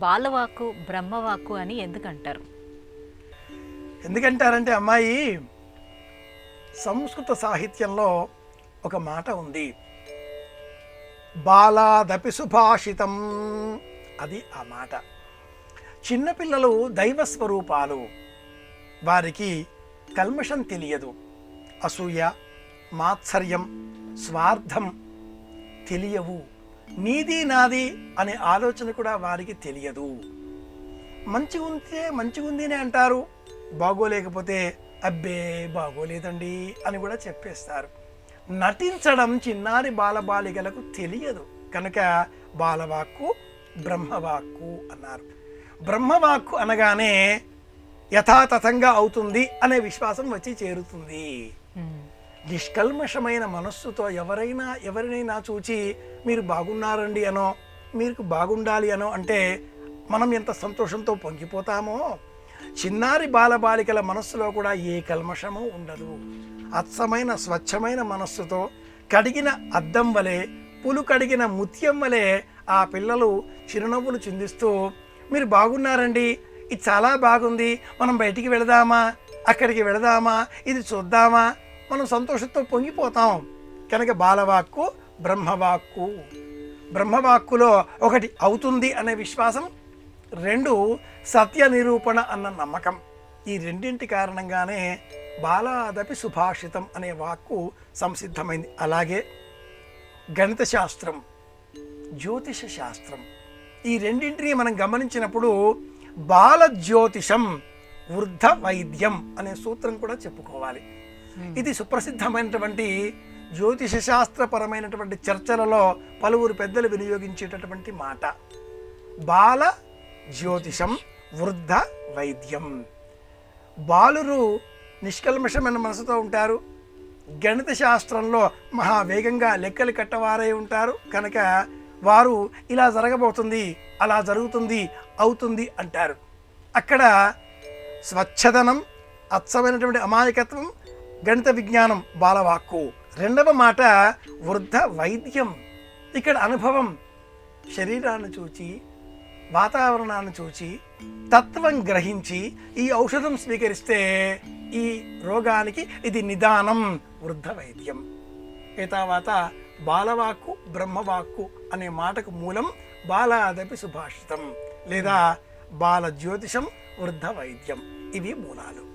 బాలవాక్కు బ్రహ్మవాక్కు అని ఎందుకంటారు? ఎందుకంటారంటే అమ్మాయి, సంస్కృత సాహిత్యంలో ఒక మాట ఉంది, బాలాదపి సుభాషితం. అది ఆ మాట. చిన్నపిల్లలు దైవ స్వరూపాలు, వారికి కల్మషం తెలియదు. అసూయ, మాత్సర్యం, స్వార్థం తెలియవు. నీది నాది అనే ఆలోచన కూడా వారికి తెలియదు. మంచిగా ఉంటే మంచిగుంది అని అంటారు, బాగోలేకపోతే అబ్బే బాగోలేదండి అని కూడా చెప్పేస్తారు. నటించడం చిన్నారి బాలబాలికలకు తెలియదు కనుక బాలవాక్కు బ్రహ్మవాక్కు అన్నారు. బ్రహ్మవాక్కు అనగానే యథాతథంగా అవుతుంది అనే విశ్వాసం వచ్చి చేరుతుంది. నిష్కల్మషమైన మనస్సుతో ఎవరినైనా చూచి మీరు బాగున్నారండి అనో, మీకు బాగుండాలి అనో అంటే మనం ఎంత సంతోషంతో పొంగిపోతామో, చిన్నారి బాలబాలికల మనస్సులో కూడా ఏ కల్మషము ఉండదు. అచ్చమైన స్వచ్ఛమైన మనస్సుతో కడిగిన అద్దం వలె, పులు కడిగిన ముత్యం వలె ఆ పిల్లలు చిరునవ్వులు చిందిస్తూ మీరు బాగున్నారండి, ఇది చాలా బాగుంది, మనం బయటికి వెళదామా, అక్కడికి వెళదామా, ఇది చూద్దామా, మనం సంతోషంతో పొంగిపోతాం. కనుక బాలవాక్కు బ్రహ్మవాక్కు. బ్రహ్మవాక్కులో ఒకటి అవుతుంది అనే విశ్వాసం, రెండు సత్య నిరూపణ అన్న నమ్మకం. ఈ రెండింటి కారణంగానే బాలాదపి సుభాషితం అనే వాక్కు సంసిద్ధమైంది. అలాగే గణిత శాస్త్రం, జ్యోతిష శాస్త్రం, ఈ రెండింటినీ మనం గమనించినప్పుడు బాల జ్యోతిషం వృద్ధ వైద్యం అనే సూత్రం కూడా చెప్పుకోవాలి. ఇది సుప్రసిద్ధమైనటువంటి జ్యోతిష శాస్త్రపరమైనటువంటి చర్చలలో పలువురు పెద్దలు వినియోగించేటటువంటి మాట. బాల జ్యోతిషం వృద్ధ వైద్యం. బాలురు నిష్కల్మషమైన మనసుతో ఉంటారు. గణిత శాస్త్రంలో మహావేగంగా లెక్కలు కట్టవారై ఉంటారు కనుక వారు ఇలా జరగబోతుంది, అలా జరుగుతుంది, అవుతుంది అంటారు. అక్కడ స్వచ్ఛదనం, అచ్చమైనటువంటి అమాయకత్వం, గణిత విజ్ఞానం బాలవాక్కు. రెండవ మాట వృద్ధ వైద్యం. ఇక్కడ అనుభవం, శరీరాన్ని చూచి, వాతావరణాన్ని చూచి, తత్వం గ్రహించి ఈ ఔషధం స్వీకరిస్తే ఈ రోగానికి ఇది నిదానం, వృద్ధ వైద్యం. ఏతావాత బాలవాక్కు బ్రహ్మవాక్కు అనే మాటకు మూలం బాలాదపి సుభాషితం లేదా బాల జ్యోతిషం వృద్ధ వైద్యం. ఇవి మూలాలు.